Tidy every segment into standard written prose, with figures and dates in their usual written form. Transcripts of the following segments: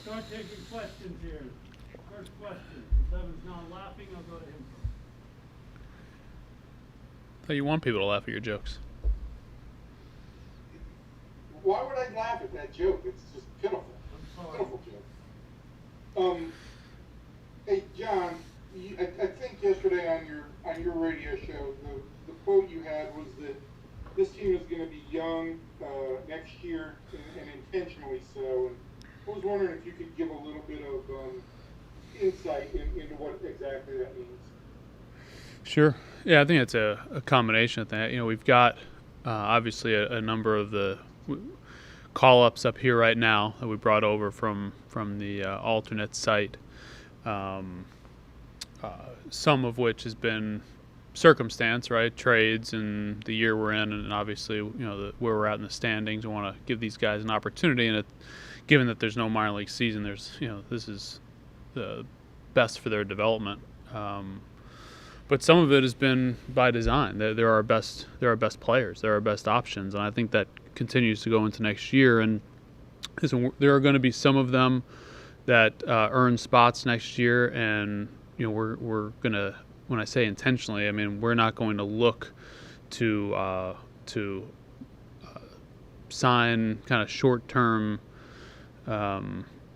start taking questions here. First question. If Evan's not laughing, I'll go to him first. Oh, you want people to laugh at your jokes. Why would I laugh at that joke? It's just pitiful. I'm sorry. Pitiful joke. Hey, John, I think yesterday on your radio show, the quote you had was that this team is going to be young next year, and intentionally so. And I was wondering if you could give a little bit of insight into what exactly that means. Sure. Yeah, I think it's a combination of that. You know, we've got obviously a number of the call-ups up here right now that we brought over from the alternate site. Some of which has been circumstance, right? Trades and the year we're in, and obviously, you know, where we're at in the standings. We want to give these guys an opportunity, and given that there's no minor league season, this is the best for their development. But some of it has been by design. They're our best players. They're our best options, and I think that continues to go into next year. And there are going to be some of them that earn spots next year, and you know we're going to. When I say intentionally, I mean we're not going to look to sign kind of short-term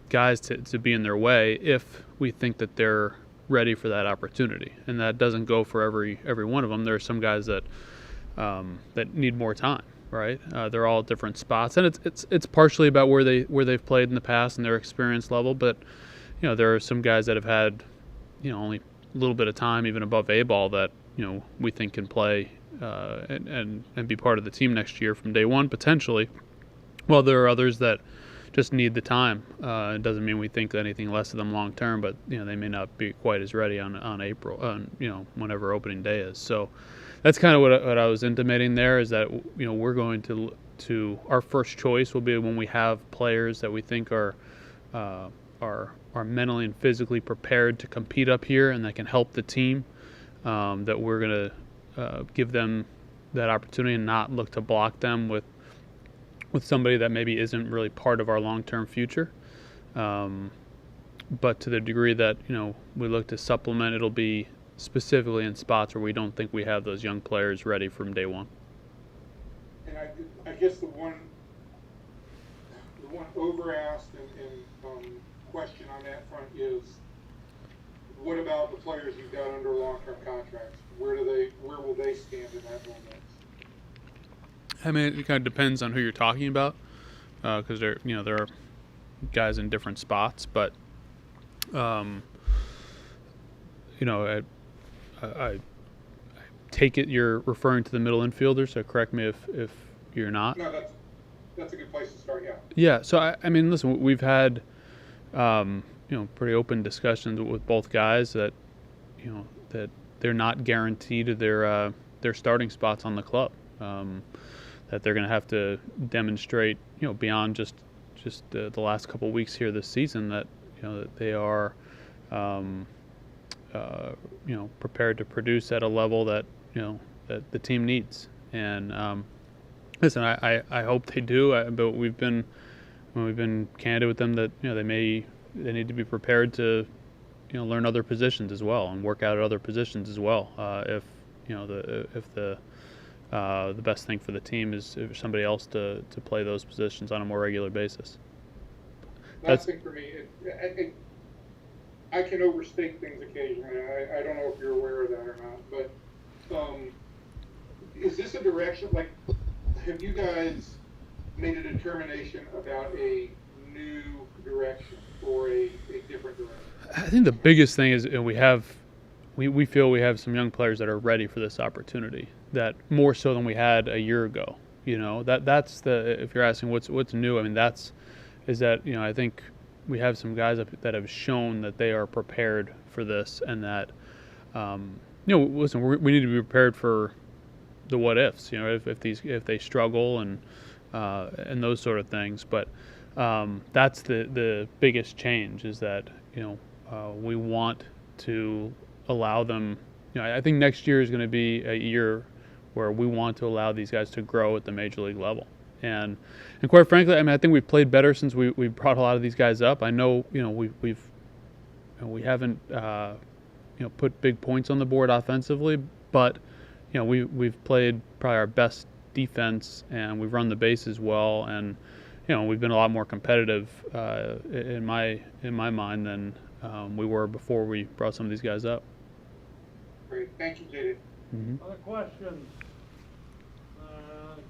guys to be in their way if we think that they're ready for that opportunity, and that doesn't go for every one of them. There are some guys that need more time, right? They're all at different spots, and it's partially about where they've played in the past and their experience level. But you know, there are some guys that have had only a little bit of time, even above A ball, that we think can play and be part of the team next year from day one potentially. Well, there are others that just need the time. It doesn't mean we think anything less of them long term, but they may not be quite as ready on April, whenever opening day is. So that's kind of what I was intimating there, is that we're going to our first choice will be when we have players that we think are mentally and physically prepared to compete up here and that can help the team. That we're going to give them that opportunity and not look to block them with somebody that maybe isn't really part of our long-term future. But to the degree that, we look to supplement, it'll be specifically in spots where we don't think we have those young players ready from day one. And I guess the one over-asked and question on that front is, what about the players you've got under long-term contracts? Where will they stand in that moment? I mean, it kind of depends on who you're talking about, because there are guys in different spots. But I take it you're referring to the middle infielder. So correct me if you're not. No, that's a good place to start. Yeah. Yeah. So I mean, listen, we've had pretty open discussions with both guys that that they're not guaranteed their starting spots on the club. That they're going to have to demonstrate, beyond just the last couple of weeks here this season, that that they are, prepared to produce at a level that that the team needs. And listen, I hope they do. But we've been candid with them that they need to be prepared to learn other positions as well and work out at other positions as well. If the best thing for the team is for somebody else to play those positions on a more regular basis. Last thing for me, I can overstate things occasionally. I don't know if you're aware of that or not, but is this a direction, like, have you guys made a determination about a new direction or a different direction? I think the biggest thing is we feel we have some young players that are ready for this opportunity, that more so than we had a year ago. That's if you're asking what's new, I mean I think we have some guys that have shown that they are prepared for this, and that listen, we need to be prepared for the what ifs, if they struggle and those sort of things. But that's the biggest change, is that we want to allow them. I think next year is going to be a year where we want to allow these guys to grow at the major league level, And quite frankly, I mean, I think we've played better since we brought a lot of these guys up. I know, we haven't put big points on the board offensively, but we've played probably our best defense, and we've run the bases well, and we've been a lot more competitive in my mind than we were before we brought some of these guys up. Great, thank you, JD. Mm-hmm. Other questions?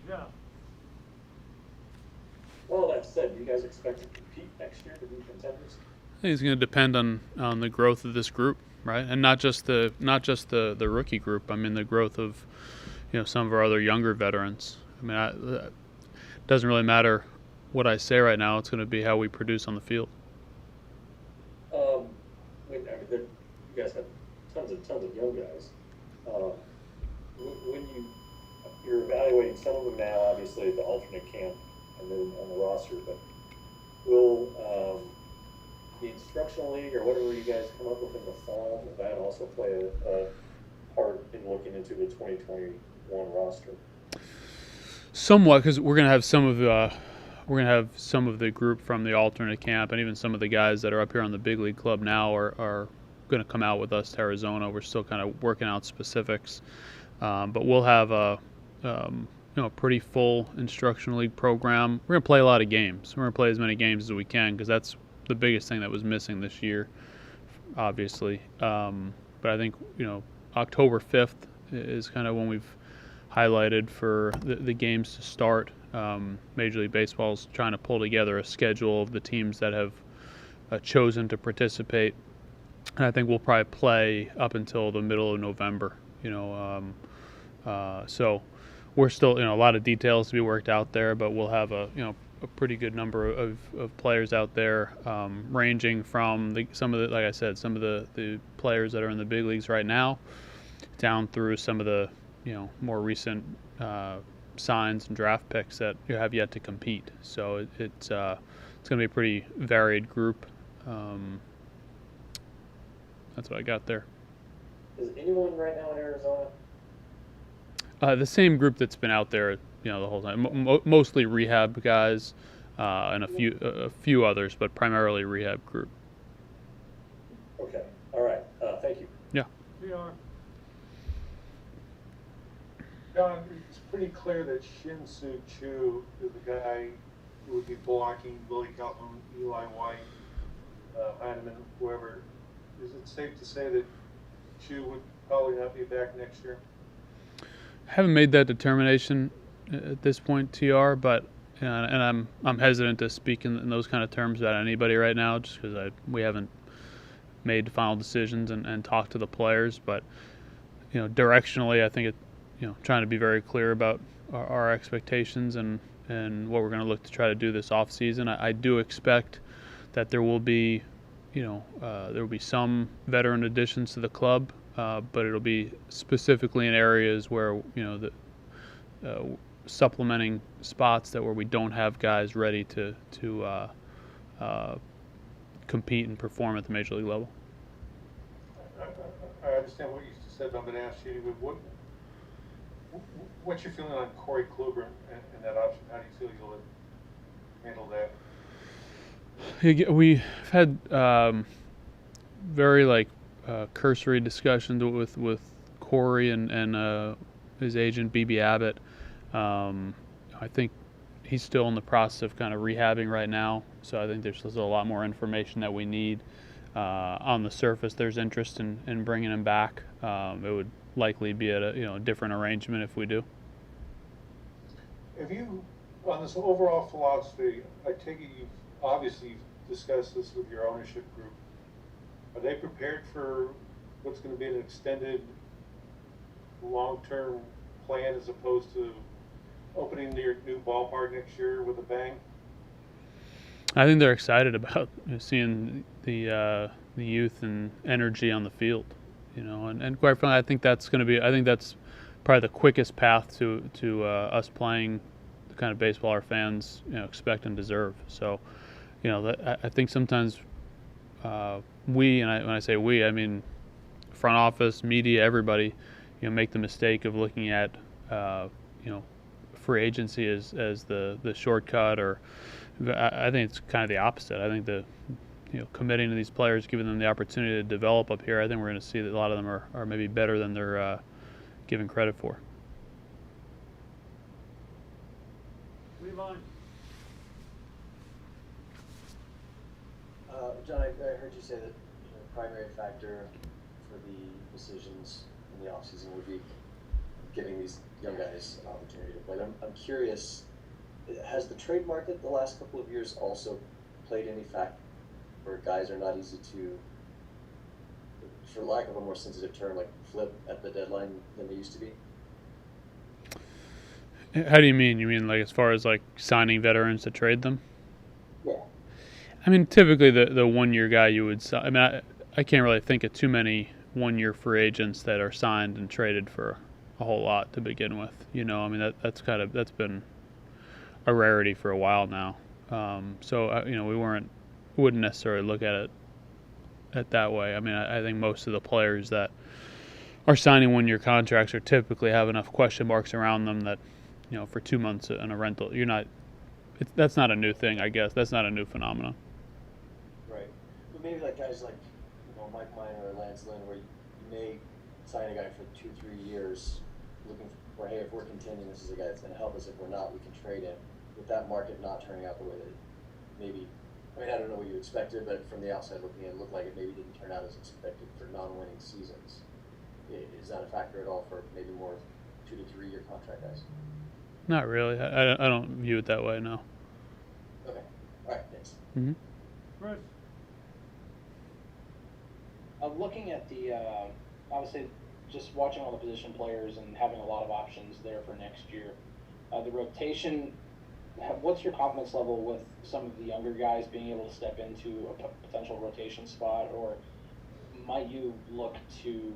Jeff? Well, that said, do you guys expect to compete next year to be contenders? I think it's going to depend on the growth of this group, right? And not just the rookie group. I mean, the growth of some of our other younger veterans. I mean, it doesn't really matter what I say right now. It's going to be how we produce on the field. You guys have tons of young guys. When you're evaluating some of them now, obviously the alternate camp and then on the roster, but will the instructional league or whatever you guys come up with in the fall, will that also play a part in looking into the 2021 roster? Somewhat, because we're going to have some of the group from the alternate camp, and even some of the guys that are up here on the big league club now are going to come out with us to Arizona. We're still kind of working out specifics, but we'll have a pretty full instructional league program. We're going to play a lot of games. We're going to play as many games as we can, because that's the biggest thing that was missing this year, obviously. But I think October 5th is kind of when we've highlighted for the games to start. Major League Baseball's trying to pull together a schedule of the teams that have chosen to participate, and I think we'll probably play up until the middle of November. So we're still a lot of details to be worked out there, but we'll have a pretty good number of players out there, ranging from some of the players that are in the big leagues right now, down through some of the more recent signs and draft picks that have yet to compete. So it's going to be a pretty varied group. That's what I got there. Is anyone right now in Arizona? The same group that's been out there, the whole time. Mostly rehab guys, and a few others, but primarily rehab group. Okay. All right. Thank you. Yeah. PR? John, it's pretty clear that Shin-Soo Choo is the guy who would be blocking Willie Calhoun, Eli White, Heineman, whoever. Is it safe to say that Choo would probably not be back next year? I haven't made that determination at this point, TR, but and I'm hesitant to speak in those kind of terms about anybody right now, just because we haven't made final decisions and talked to the players. But directionally, I think it. Trying to be very clear about our expectations and what we're going to look to try to do this off season. I do expect that there will be, some veteran additions to the club, but it'll be specifically in areas where supplementing spots where we don't have guys ready to compete and perform at the major league level. I understand what you just said, but I'm going to ask you, what's your feeling on Corey Kluber and that option? How do you feel you'll handle that? We've had very cursory discussions with Corey and his agent BB Abbott. I think he's still in the process of kind of rehabbing right now, so I think there's still a lot more information that we need. On the surface, there's interest in bringing him back. It would likely be at a different arrangement if we do. Have you, on this overall philosophy, I take it you've obviously discussed this with your ownership group. Are they prepared for what's going to be an extended, long-term plan as opposed to opening your new ballpark next year with a bang? I think they're excited about seeing the youth and energy on the field, and quite frankly, I think that's probably the quickest path to us playing the kind of baseball our fans expect and deserve. So, I think sometimes when I say we, I mean front office, media, everybody, make the mistake of looking at free agency as the shortcut, or I think it's kind of the opposite. I think committing to these players, giving them the opportunity to develop up here, I think we're going to see that a lot of them are maybe better than they're given credit for. Levi? John, I heard you say that the primary factor for the decisions in the offseason would be giving these young guys an opportunity to play. I'm curious, has the trade market the last couple of years also played any factor where guys are not easy to, for lack of a more sensitive term, like flip at the deadline than they used to be? How do you mean? You mean like as far as like signing veterans to trade them? Yeah. I mean, typically the 1 year guy you would sign. I mean, I can't really think of too many 1 year free agents that are signed and traded for a whole lot to begin with. I mean that's been a rarity for a while now. So we wouldn't necessarily look at it that way. I mean, I think most of the players that are signing 1 year contracts are typically have enough question marks around them that for 2 months in a rental, that's not a new thing, I guess. That's not a new phenomenon. Right. But maybe like guys like Mike Minor or Lance Lynn, where you may sign a guy for 2-3 years, looking for, hey, if we're contending, this is a guy that's going to help us. If we're not, we can trade him. With that market not turning out the way that maybe, I mean, I don't know what you expected, but from the outside looking in, it looked like it maybe didn't turn out as expected for non-winning seasons. Is that a factor at all for maybe more 2 to 3 year contract guys? Not really. I don't view it that way, no. Okay. All right, thanks. Mm-hmm. Chris? Looking at the, obviously, just watching all the position players and having a lot of options there for next year, the rotation, what's your confidence level with some of the younger guys being able to step into a potential rotation spot, or might you look to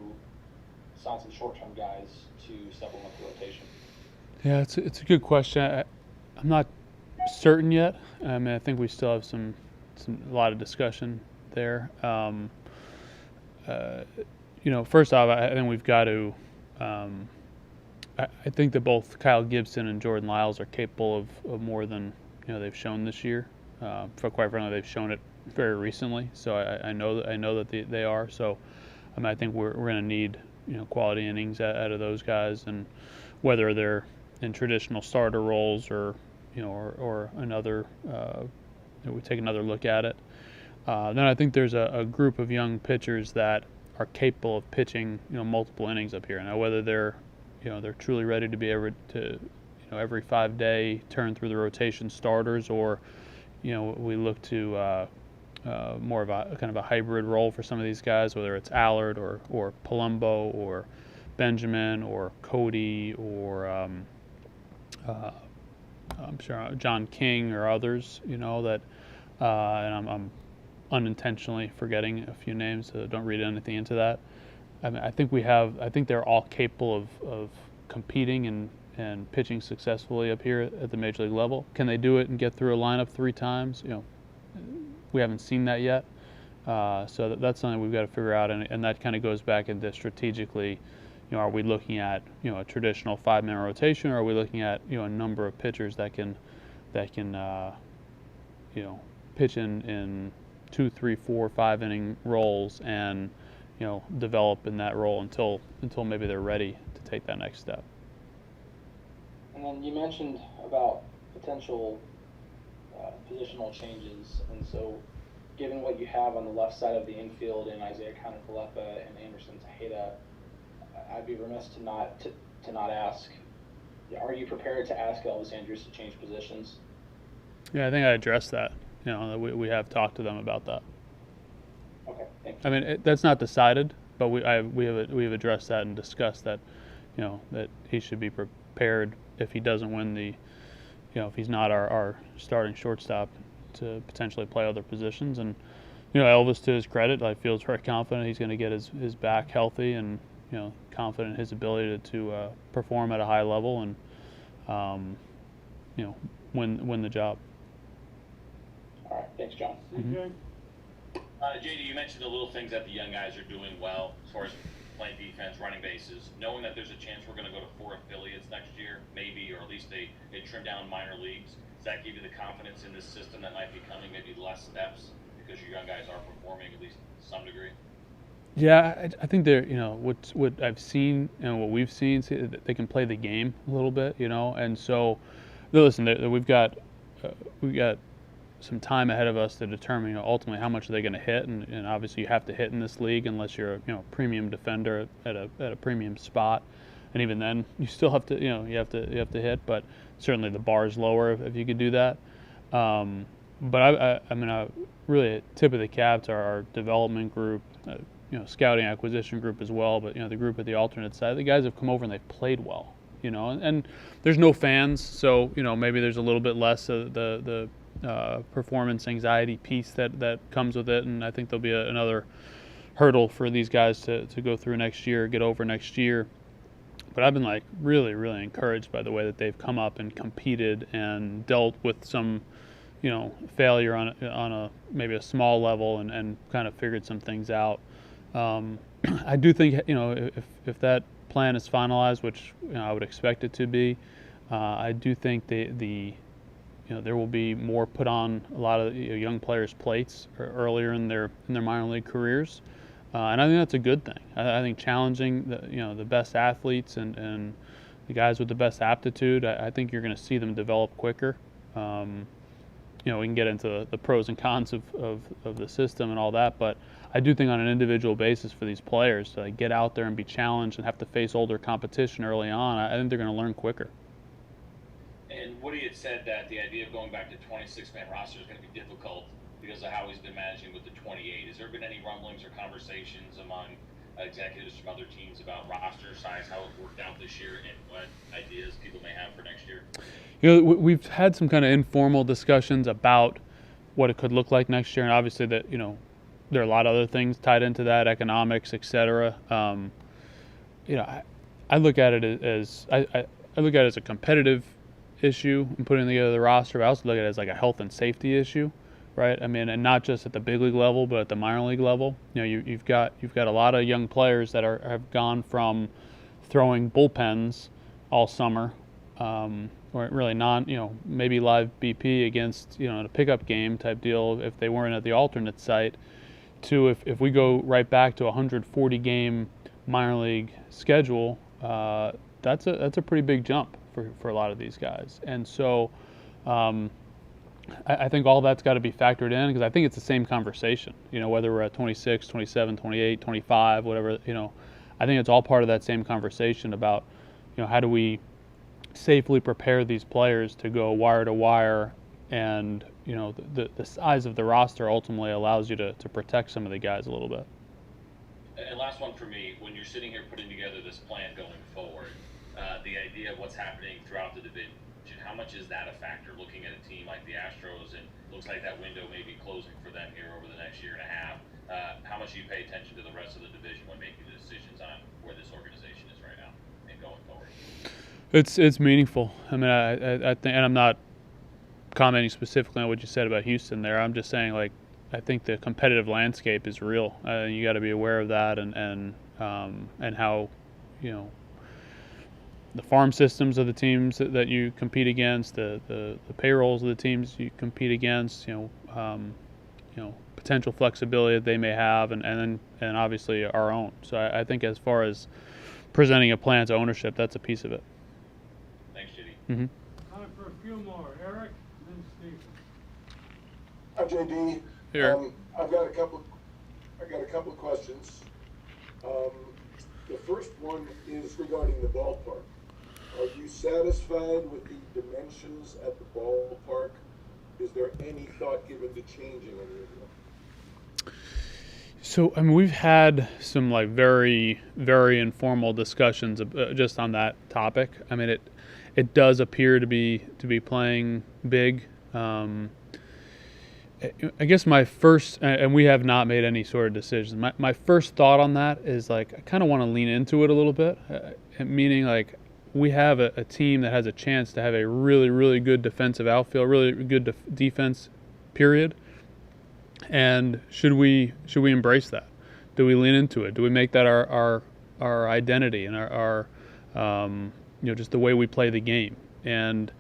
sign some short-term guys to supplement the rotation? Yeah, it's a good question. I'm not certain yet. I mean, I think we still have a lot of discussion there. First off, I think we've got to. I think that both Kyle Gibson and Jordan Lyles are capable of more than they've shown this year. For quite frankly, they've shown it very recently. So I know that they are. So I think we're going to need quality innings out of those guys, and whether they're in traditional starter roles or another, we take another look at it. Then I think there's a group of young pitchers that are capable of pitching multiple innings up here. Now whether they're truly ready to be able to every 5-day turn through the rotation starters, or we look to more of a kind of a hybrid role for some of these guys, whether it's Allard or Palumbo or Benjamin or Cody or I'm sure John King or others, that and I'm unintentionally forgetting a few names, so don't read anything into that. I mean, I think they're all capable of competing and pitching successfully up here at the major league level. Can they do it and get through a lineup 3 times? We haven't seen that yet. So that's something we've got to figure out, and that kind of goes back into strategically, are we looking at a traditional 5-man rotation, or are we looking at a number of pitchers that can pitch in 2, 3, 4, 5 inning roles and develop in that role until maybe they're ready to take that next step. And then you mentioned about potential positional changes, and so given what you have on the left side of the infield in Isaiah Kiner-Falefa and Anderson Tejeda, I'd be remiss to not ask, are you prepared to ask Elvis Andrus to change positions? Yeah, I think I addressed that. We have talked to them about that. Okay, thank you. I mean, that's not decided, but we have addressed that and discussed that, that he should be prepared if he doesn't win the, if he's not our starting shortstop, to potentially play other positions. And Elvis, to his credit, I feels very confident he's going to get his back healthy, and confident in his ability to perform at a high level and win the job. All right, thanks, John. Mm-hmm. CJ? JD, you mentioned the little things that the young guys are doing well as far as playing defense, running bases, knowing that there's a chance we're going to go to 4 affiliates next year, maybe, or at least they trim down minor leagues? Does that give you the confidence in this system that might be coming, maybe less steps, because your young guys are performing at least to some degree? Yeah, I think they're, what I've seen and what we've seen, they can play the game a little bit, and so, listen, we've got some time ahead of us to determine, ultimately how much are they going to hit, and obviously you have to hit in this league unless you're a premium defender at a premium spot, and even then you still have to, you have to hit, but certainly the bar is lower if you could do that. But I mean, really a tip of the cap to our development group. Scouting acquisition group as well, but the group at the alternate side, the guys have come over and they've played well, and there's no fans, so maybe there's a little bit less of the performance anxiety piece that comes with it, and I think there'll be another hurdle for these guys to go through next year, get over next year. But I've been really, really encouraged by the way that they've come up and competed and dealt with some failure on a maybe a small level and kind of figured some things out. I do think if that plan is finalized, which I would expect it to be, I do think there will be more put on a lot of young players' plates earlier in their minor league careers, and I think that's a good thing. I think challenging the best athletes and the guys with the best aptitude, I think you're going to see them develop quicker. We can get into the pros and cons of the system and all that, but I do think on an individual basis for these players to get out there and be challenged and have to face older competition early on, I think they're going to learn quicker. And Woody had said that the idea of going back to 26-man roster is going to be difficult because of how he's been managing with the 28. Has there been any rumblings or conversations among executives from other teams about roster size, how it worked out this year, and what ideas people may have for next year? We've had some kind of informal discussions about what it could look like next year, and obviously that there are a lot of other things tied into that, economics, etc. I look at it as I look at it as a competitive issue in putting together the roster, but I also look at it as like a health and safety issue, right? I mean, and not just at the big league level, but at the minor league level. You've got a lot of young players that have gone from throwing bullpens all summer, or really maybe live BP against a pickup game type deal if they weren't at the alternate site, to if we go right back to a 140 game minor league schedule, that's a pretty big jump for a lot of these guys. And so I think all that's got to be factored in, because I think it's the same conversation, whether we're at 26, 27, 28, 25, whatever, I think it's all part of that same conversation about, how do we safely prepare these players to go wire to wire, and the size of the roster ultimately allows you to protect some of the guys a little bit. And last one for me, when you're sitting here putting together this plan going forward, the idea of what's happening throughout the division, how much is that a factor, looking at a team like the Astros, and looks like that window may be closing for them here over the next year and a half? How much do you pay attention to the rest of the division when making the decisions on where this organization is right now and going forward? It's meaningful. I mean, I think, and I'm not commenting specifically on what you said about Houston there. I'm just saying, I think the competitive landscape is real. You got to be aware of that, and how the farm systems of the teams that you compete against, the payrolls of the teams you compete against, potential flexibility that they may have, and obviously our own. So I think as far as presenting a plan to ownership, that's a piece of it. Thanks, JD. Mm-hmm. Time for a few more. Eric, and then Steve. Hi, JD. Here. I've got a couple of questions. The first one is regarding the ballpark. Are you satisfied with the dimensions at the ballpark? Is there any thought given to changing any of them? So, I mean, we've had some very, very informal discussions just on that topic. I mean, it does appear to be playing big. I guess my first, and we have not made any sort of decisions. My first thought on that is I kind of want to lean into it a little bit, meaning we have a team that has a chance to have a really, really good defensive outfield, really good defense, period. And should we embrace that? Do we lean into it? Do we make that our our identity and our just the way we play the game. And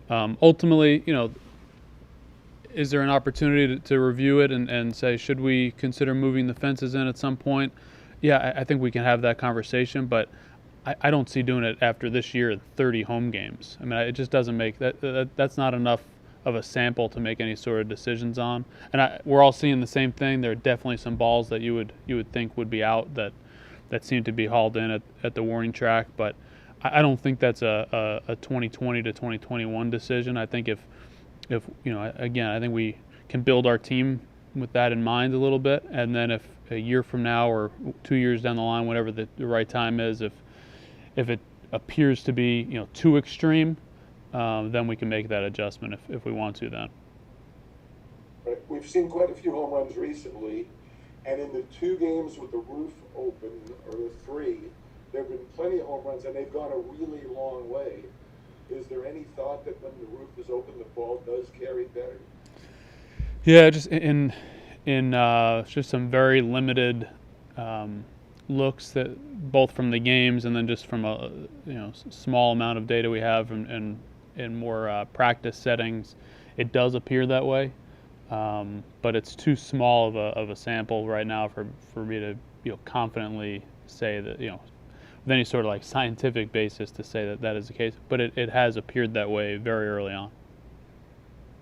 ultimately, is there an opportunity to review it and say, should we consider moving the fences in at some point? Yeah, I think we can have that conversation, but I don't see doing it after this year, 30 home games. I mean, it just doesn't make that's not enough of a sample to make any sort of decisions on. And we're all seeing the same thing. There are definitely some balls that you would think would be out that seem to be hauled in at the warning track, but I don't think that's a 2020 to 2021 decision. I think if again, I think we can build our team with that in mind a little bit, and then if a year from now or 2 years down the line, whatever the right time is, if it appears to be too extreme, then we can make that adjustment if we want to then. Right. We've seen quite a few home runs recently, and in the 2 games with the roof open, or the 3, there have been plenty of home runs, and they've gone a really long way. Is there any thought that when the roof is open, the ball does carry better? Yeah, just in just some very limited looks, that both from the games and then just from a small amount of data we have in more practice settings, it does appear that way. But it's too small of a sample right now for me to confidently say that with any sort of like scientific basis to say that is the case. But it has appeared that way very early on.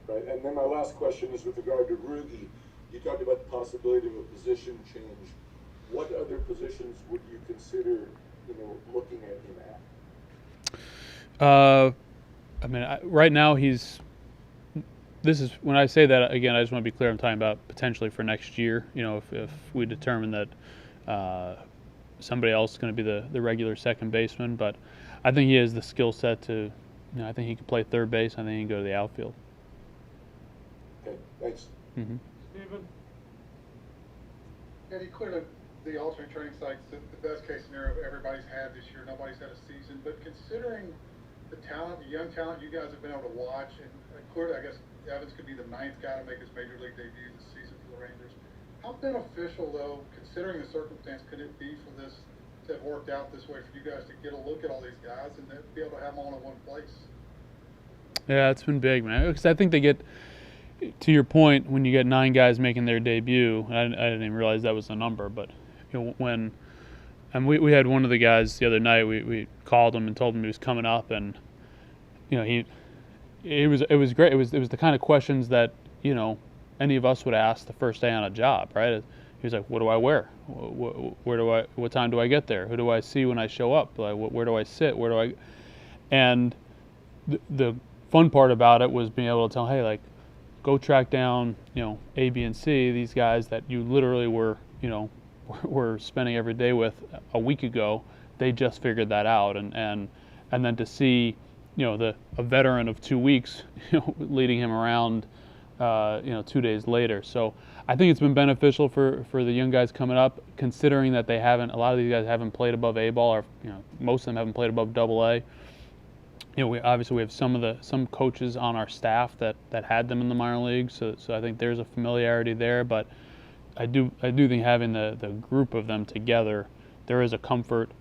Right, and then my last question is with regard to Rougned. You talked about the possibility of a position change. What other positions would you consider, looking at him at? I mean, right now this is, when I say that, again, I just want to be clear, I'm talking about potentially for next year. If we determine that somebody else is going to be the regular second baseman, but I think he has the skill set to, I think he can play third base. I think he can go to the outfield. Okay, thanks. Mm-hmm. Stephen? Yeah, you cleared the alternate training sites, the best case scenario everybody's had this year. Nobody's had a season, but considering the talent, the young talent you guys have been able to watch, and clearly, I guess Evans could be the 9th guy to make his major league debut this season for the Rangers. How beneficial, though, considering the circumstance, could it be for this to have worked out this way for you guys to get a look at all these guys and to be able to have them all in one place? Yeah, it's been big, man. Because I think they get, to your point, when you get 9 guys making their debut, I didn't even realize that was the number, but when, and we had one of the guys the other night, we called him and told him he was coming up, and it was great. It was the kind of questions that any of us would ask the first day on a job, right? He was like, "What do I wear? What time do I get there? Who do I see when I show up? Like, where do I sit? Where do I?" And the fun part about it was being able to tell, "Hey, like, go track down, A, B, and C, these guys that you literally were spending every day with a week ago. They just figured that out, and then to see, a veteran of 2 weeks, leading him around, 2 days later. So I think it's been beneficial for the young guys coming up, considering that a lot of these guys haven't played above A ball, or most of them haven't played above Double A. We obviously have some coaches on our staff that had them in the minor leagues, so I think there's a familiarity there. But I do think having the group of them together, there is a comfort.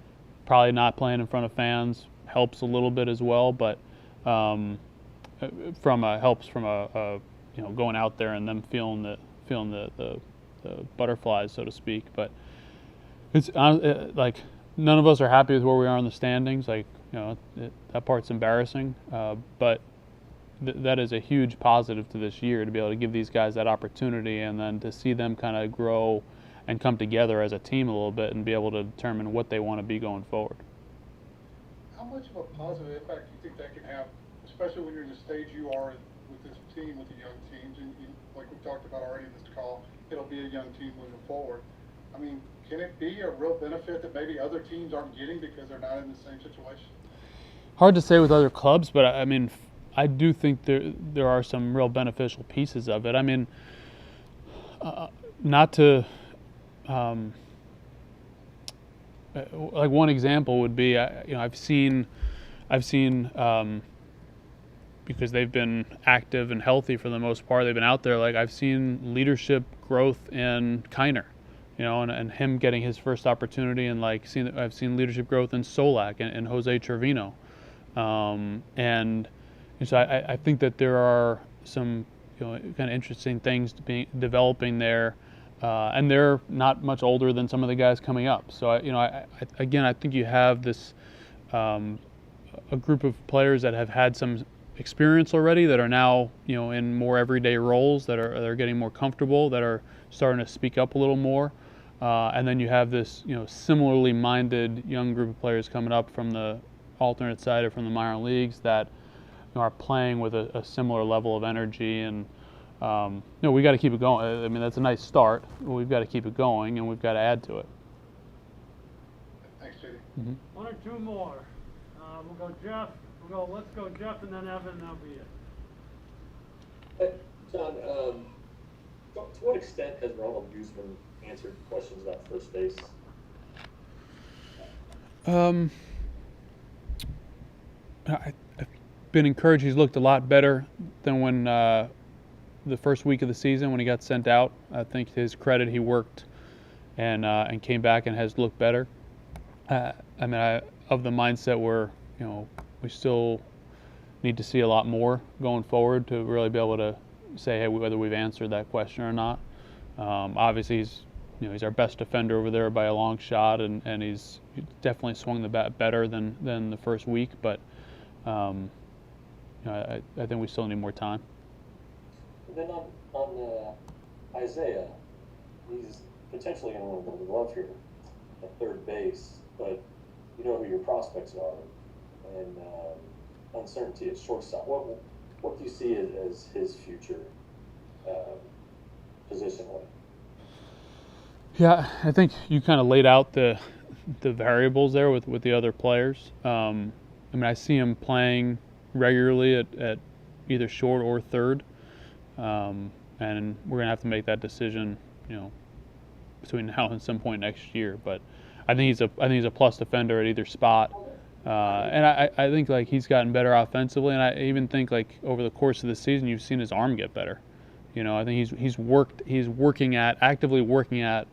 Probably not playing in front of fans helps a little bit as well, but helps from a going out there and them feeling the butterflies, so to speak. But it's like none of us are happy with where we are in the standings. Like that part's embarrassing, but that is a huge positive to this year, to be able to give these guys that opportunity and then to see them kind of grow and come together as a team a little bit and be able to determine what they want to be going forward. How much of a positive impact do you think that can have, especially when you're in the stage you are with this team, with the young teams, and like we talked about already in this call, it'll be a young team moving forward. I mean, can it be a real benefit that maybe other teams aren't getting because they're not in the same situation? Hard to say with other clubs, but I mean, I do think there are some real beneficial pieces of it. I mean, not to like one example would be, I've seen because they've been active and healthy for the most part, they've been out there. Like, I've seen leadership growth in Kiner. and him getting his first opportunity, and like I've seen leadership growth in Solak and Jose Trevino, and so I think that there are some kind of interesting things developing there, and they're not much older than some of the guys coming up. So I think you have this a group of players that have had some experience already, that are now in more everyday roles, that are getting more comfortable, that are starting to speak up a little more, and then you have this similarly minded young group of players coming up from the alternate side or from the minor leagues that are playing with a similar level of energy, and we got to keep it going. I mean, that's a nice start. We've got to keep it going, and we've got to add to it. Thanks, JD. Mm-hmm. One or two more. We'll go Jeff. Let's go Jeff and then Evan, and that'll be it. John, to what extent has Ronald Guzman answered questions about first base? I've been encouraged. He's looked a lot better than when the first week of the season when he got sent out. I think to his credit, he worked and came back and has looked better. Of the mindset where we still need to see a lot more going forward to really be able to say, hey, whether we've answered that question or not. Obviously, he's our best defender over there by a long shot, and he's definitely swung the bat better than the first week. But I think we still need more time. And then on Isaiah, he's potentially going to win a Golden Glove here at third base, but you know who your prospects are, and uncertainty at shortstop. What do you see as his future positionally? Yeah, I think you kind of laid out the variables there with the other players. I see him playing regularly at either short or third, and we're gonna have to make that decision, between now and some point next year. But I think he's a plus defender at either spot, and I think like he's gotten better offensively, and I even think like over the course of the season you've seen his arm get better. I think he's actively working at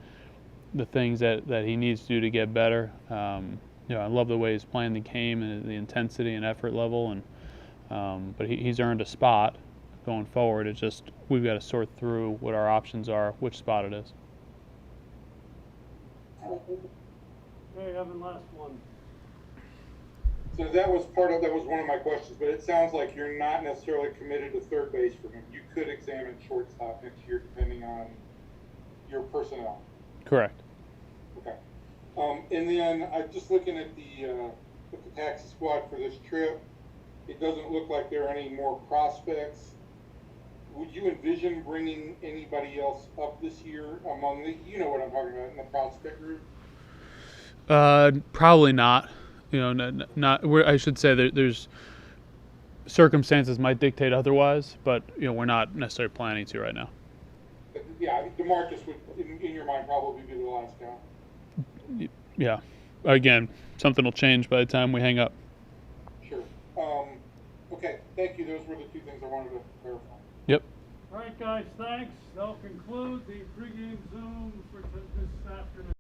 the things that he needs to do to get better. I love the way he's playing the game and the intensity and effort level, and but he's earned a spot going forward. It's just we've got to sort through what our options are, which spot it is. Okay, Evan, last one. So that was one of my questions, but it sounds like you're not necessarily committed to third base for him. You could examine shortstop next year depending on your personnel. Correct. Okay. And then I'm just looking at the taxi squad for this trip. It doesn't look like there are any more prospects. Would you envision bringing anybody else up this year among what I'm talking about in the prospect group? Probably not. Not. I should say that there's circumstances might dictate otherwise, but we're not necessarily planning to right now. Yeah, I think DeMarcus would, in your mind, probably be the last guy. Yeah. Again, something will change by the time we hang up. Sure. Okay. Thank you. Those were the two things I wanted to clarify. Yep. All right, guys, thanks. That'll conclude the pregame Zoom for this afternoon.